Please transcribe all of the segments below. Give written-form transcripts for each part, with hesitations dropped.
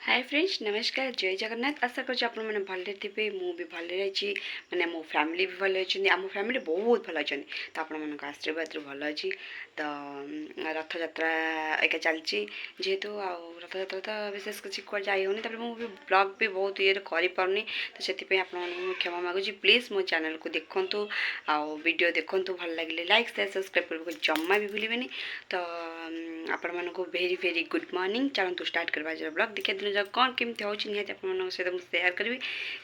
hi friends नमस्कार जय जगन्नाथ आशा कर मैंने भले थे मुझे भले रही मैंने मो फैमिली भी भले अच्छे आम फैमिली बहुत भल अच्छा तो आपण मान आशीर्वाद भल अच्छी तो रथ यात्रा एका चलती जेहेतु रथ यात्रा तो विशेष किसी कुआ जाऊनी मुझे ब्लॉग भी बहुत ये करें तो से क्षमा मागुची प्लीज मो चैनल को देखु वीडियो देखु भल लगे लाइक शेयर सब्सक्राइब करने जमा भी भूलें तो आपण मानक भेरी भेरी गुड मॉर्निंग चलतु स्टार्ट करवा ब्लॉग देखिए दिन कौन केमती हो निहत आप सहित मुझे सेयार करी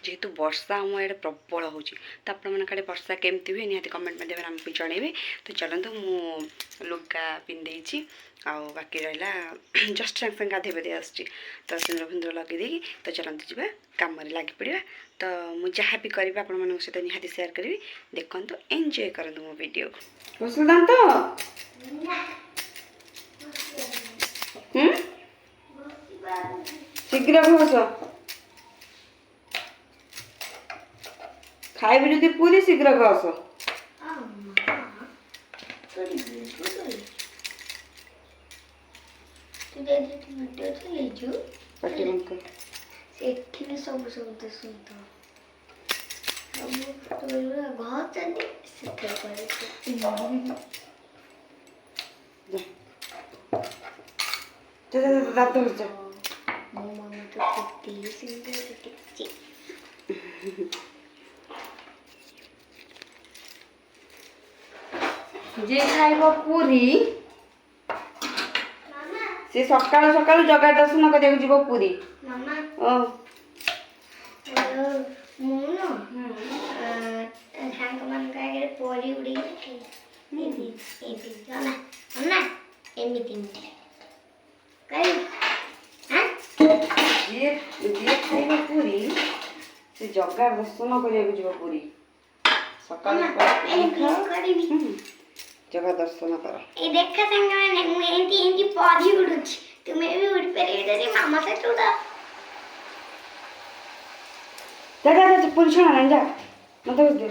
जेहेतु वर्षा आम ये प्रबल हो तो आपड़े वर्षा केमती हुए निहत कमेंट माध्यम आमको जनइबे तो चलतु मु लुगा पिंधे बाकी रहा जस्ट सागे सागे गाधे पाधे आसुच्छी तो सिंदूर फिंदूर लगे तो चलते जावा कम लगी पड़ा तो मुझे जहाँ भी करी आप सहित निहत सेयार करी देखु एंजॉय करूँ मो वीडियो शीघ्र घस खाइबी जदि पूरी शीघ्र घस दांत घस जे खाइब पूरी से सकाल सकाल जगा दर्शन कर जीव पूरी खाइब पूरी से जगा दर्शन कर पूरी सकाल जगह दर्शन कर ए देखा संग माने मु एंती एंती पॉजी उडुछ तुम्हें भी उड़ पे रे दे मामा से उड़ा जा पुलिस ना जा मत दे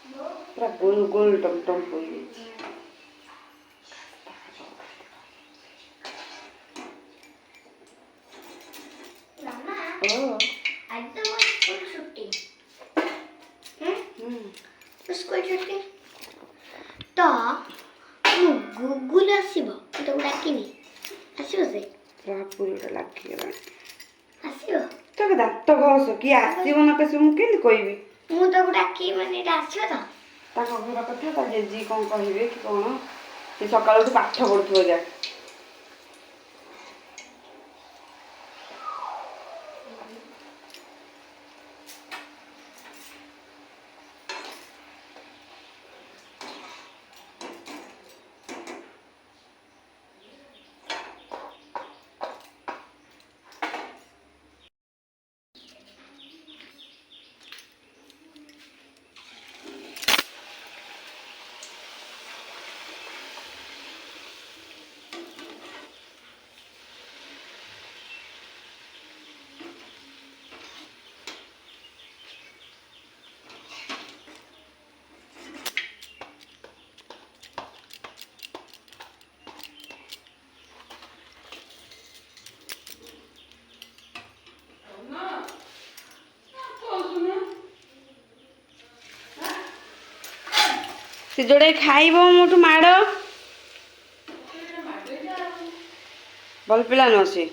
पूरा गोल गोल टम टम होई मामा ओ आज तो स्कूल छुट्टी स्कूल छुट्टी तो गुगुल आसीबो तो डाकिनी आसीबो से पूरी उड़ा लागी गला आसीबो तो कदा तो घस कि आसीबो न कसे मु केन कहबी मु तो डाकी माने आसीबो तो ताको घर कथा ता जेजी कोन कहबे कि कोन से सकाळ उठ पाठ पढथो जा से जोड़े खाइब मोटू माड़ भल पिला न से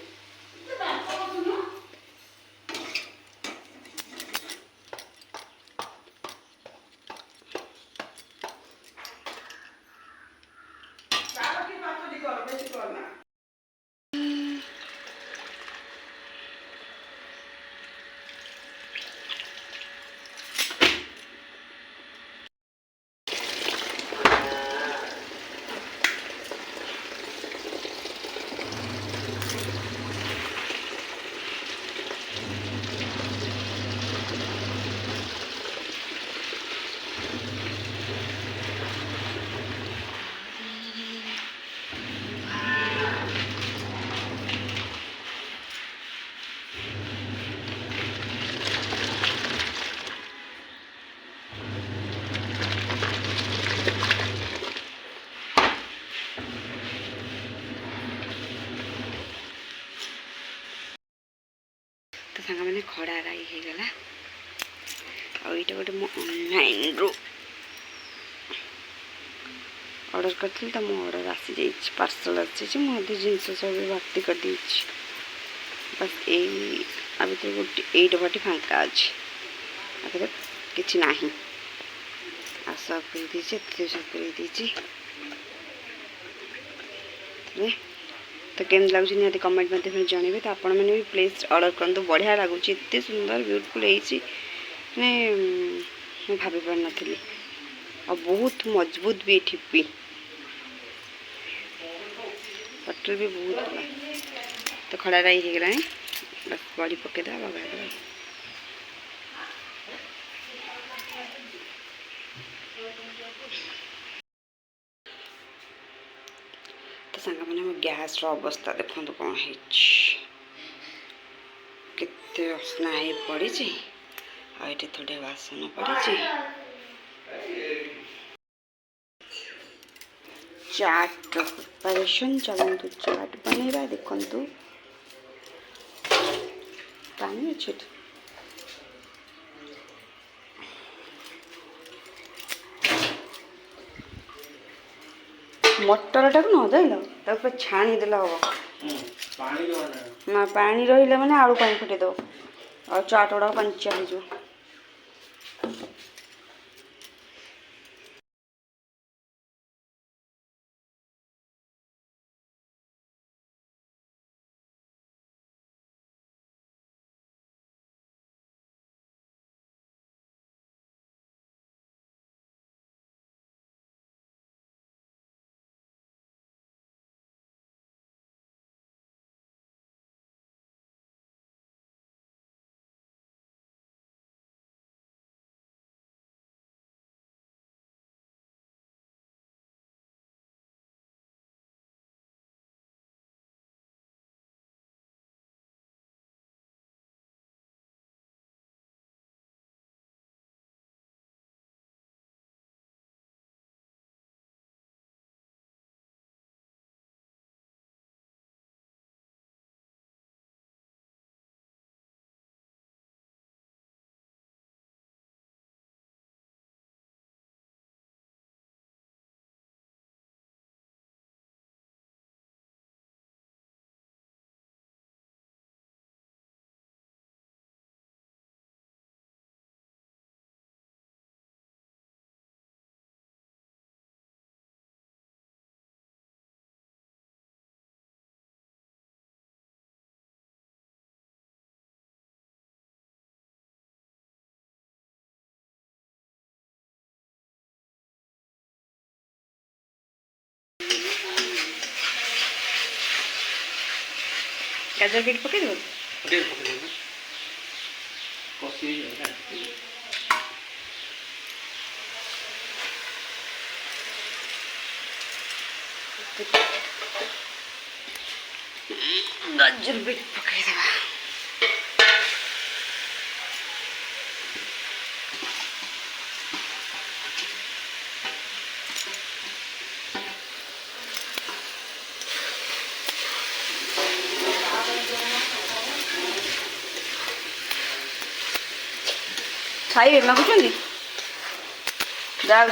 तो सांग मैंने खड़ा राई हो गला आईटा गोटे मो ऑनलाइन रो ऑर्डर करथिल त मो ऑर्डर आसी जाई पार्सल आसी मुझे जिनस सब भर्ती कर दी बस यही आ भर गोटे यही डब्बाटी फांका अच्छे आगे किसी ना आ सब कर दीजिए सब कर दीजिए तो केम लगुच निहती कमेंट मध्य जनइबे तो आपण मैंने भी प्लीज ऑर्डर करूँ बढ़िया लगुच एत सुंदर ब्यूटीफुल मैं भाभी पार नी और बहुत मजबूत भी ठिपी पटल भी बहुत भला तो खड़ा राई हो गला बस बड़ी पकईद बगाईद तो सांग मैंने मो गैस अवस्था देखो कौन केते असना हो पड़ी आईटे थोड़े बासन पड़ी चाट प्रिपरेशन चलतु चाट बनवा देखु पानी अच्छे मटर टाक न जाइल छाणी देला हम ना पानी रही मैंने आलू पानी फुटेद और चाट गुड़ा पंचा हो गाजर बीट पकईद गाजर बीट पकईद खाइबे मागुचंदी जाऊ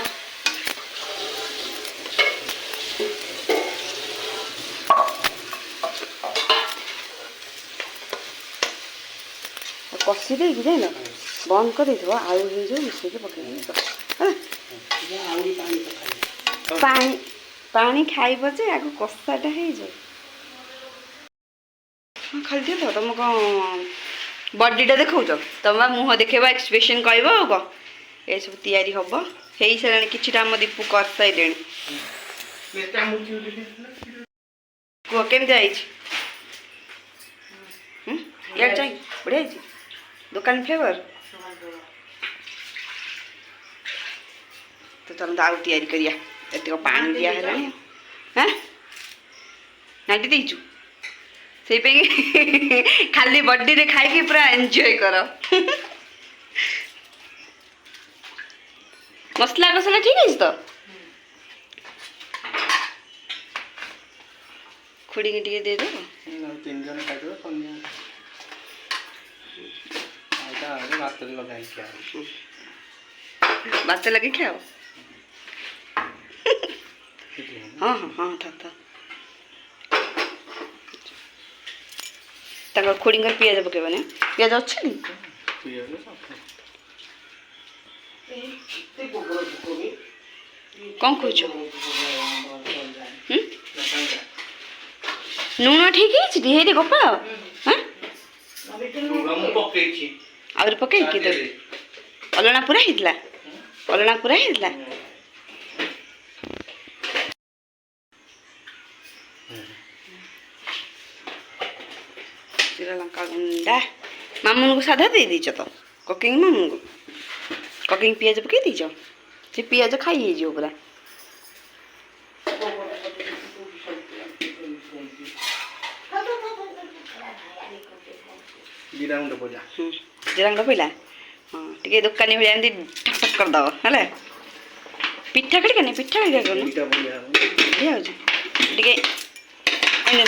कषि दे जाइल बंद कर आलू हो मिसेक पकड़ पानी पानी खाइब जे आग कषाटा हो खाली दिए तो तुम कौन बडीटा देखौ तुम मुह देखा एक्सप्रेशन कह ये सब तैयारी हम हो सारे कि दीपू कर सारे कह केम बढ़िया दुकान फ्लेवर तो चल आउ तैयारी करिया एत पानी दिया है हाँ नाटी देचु से खाली बडी रे खाई पूरा एंजॉय कर मसला कसला ठीक है तो खुड़ी के दे दो तीन जन खाई बात लगे क्या हो हाँ हाँ हाँ था तक खोड़ी पिज पकेबने पिज अच्छे कौन खोज लुण ठीक है गोपाल हाँ आउरी पकई कि अलना पूरा होता अलना पूरा होता लंका गुंडा मामून को साधा दे दीच तो ककिंग मामून को ककिंग पिज पकई दीच से पिज खाई पूरा जीरा गुंड पड़ा हाँ टे दुकानी भाई एमती ठक ठक करदब है पिठा कड़ी पिठा बढ़िया टे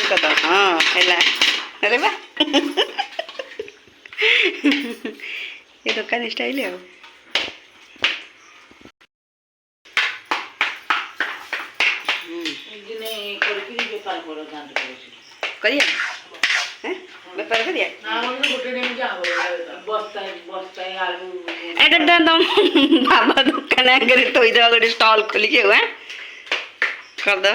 करद हाँ है अरे वाह ये दुकान स्टाइल है करिया बेपार करिया एटा बाबा दुकान आगे तो इधर गोटे स्टॉल खोलिक हुआ करदे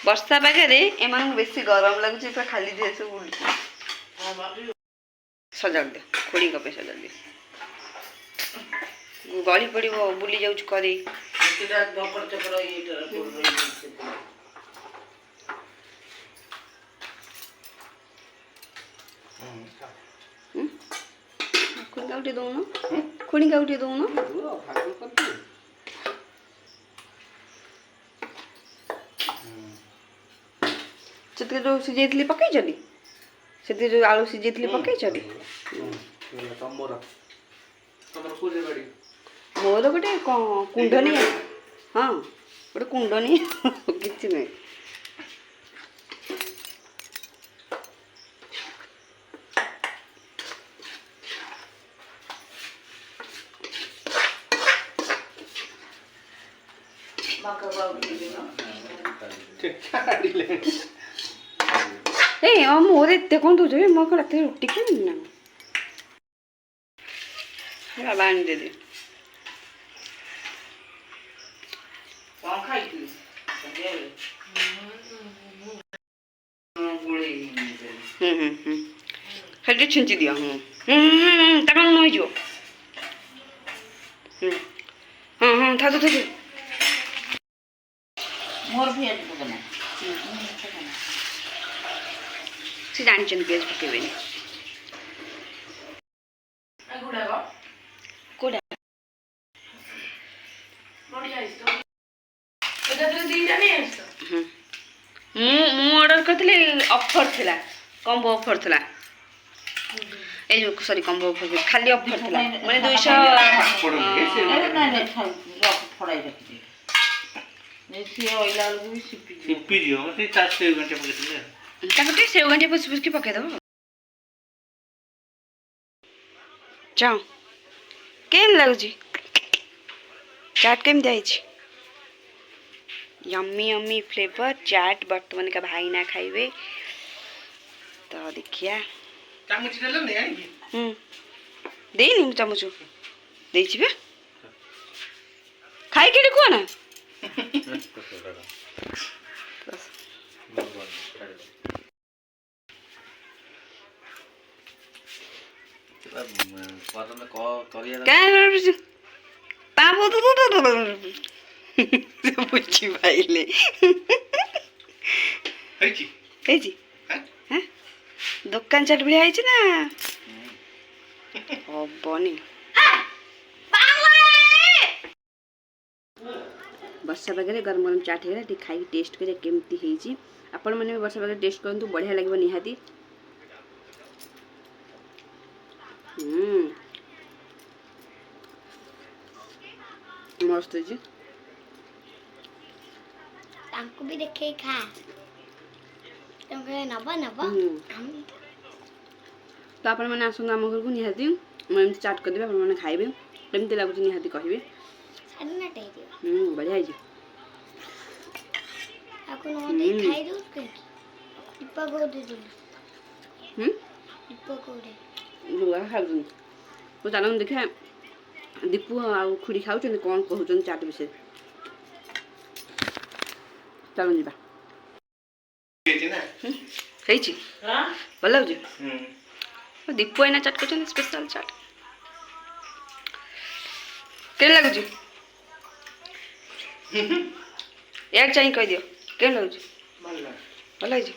वर्षा पागे एम बेसी गरम लगुच पूरा खाली दिए सब सजाड़ दे खोड़ी पे सजाड़ दे गली पड़ बुली जाऊँ करी खुणी दौन खुणी दौन से जो सीझे पकई से जो आलू सीझे पकई मोर गोटे कुंड नहीं हाँ गोटे कुंड नहीं कि नहीं मोर एत कौन दूच मो रात रुटी खाई ना बाबा आनी दे खाली छिंची दिया तक हो हाँ हाँ था तो मोर भी से जानते पिज पकेबे ऑर्डर करते ऑफर थिला कॉम्बो ऑफर थिला ए जो सॉरी कॉम्बो ऑफर खाली ऑफर थिला माने 200 फड़ाई रखी दे से ओइला वाला भी सिपी दियो मते 4 घंटे पके ताकते सेव घंटे पस के पके दो जाओ केम लागुची चाट केम जाई छी यम्मी यम्मी फ्लेवर चाट बर्तमान का भाई ना खाइबे तो देखिया चामच ले ले आई दे नी चामच दे छी बे खाई के को ना पापो तो बुझी पाइले दुकान चाट बढ़िया है ना बनी वर्षा पागे गरम गरम चाट है खाई टेस्ट कर केमती आपण मैंने वर्षा पागे टेस्ट करूँ बढ़िया लगे निहाती मस्त है तांको भी देखे खा तुम कहे नबा नबा तो आपण मैंने आसନ୍ତୁ आम घर को निहाती मैं चाट करदेबे आपण मैंने खाइबे केमती लागुच निहाती कहबे बढ़िया है तो चलो देखिए दीपू आ खुड़ी खाऊ कौन कहते चाट विषय चलो जीवा भल लगे दीपू आईना चाट कर स्पेशल चाट के लगुच एक चाहिए कह दियो के लगुच भल लगे